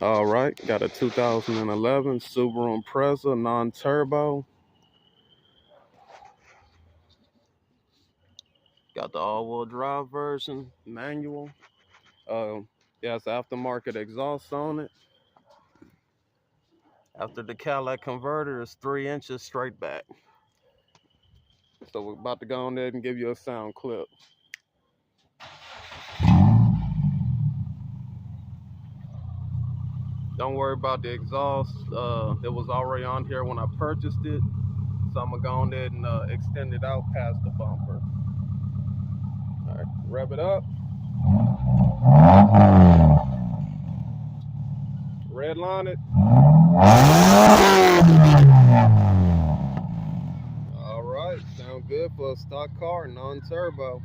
All right, got a 2011 Subaru Impreza non-turbo. Got the all-wheel drive version, manual. It has aftermarket exhaust on it. After the Cadillac converter is 3 inches straight back. So we're about to go on there and give you a sound clip. Don't worry about the exhaust. It was already on here when I purchased it. So I'm gonna go on there and extend it out past the bumper. All right, rev it up. Red line it. All right, sound good for a stock car, non-turbo.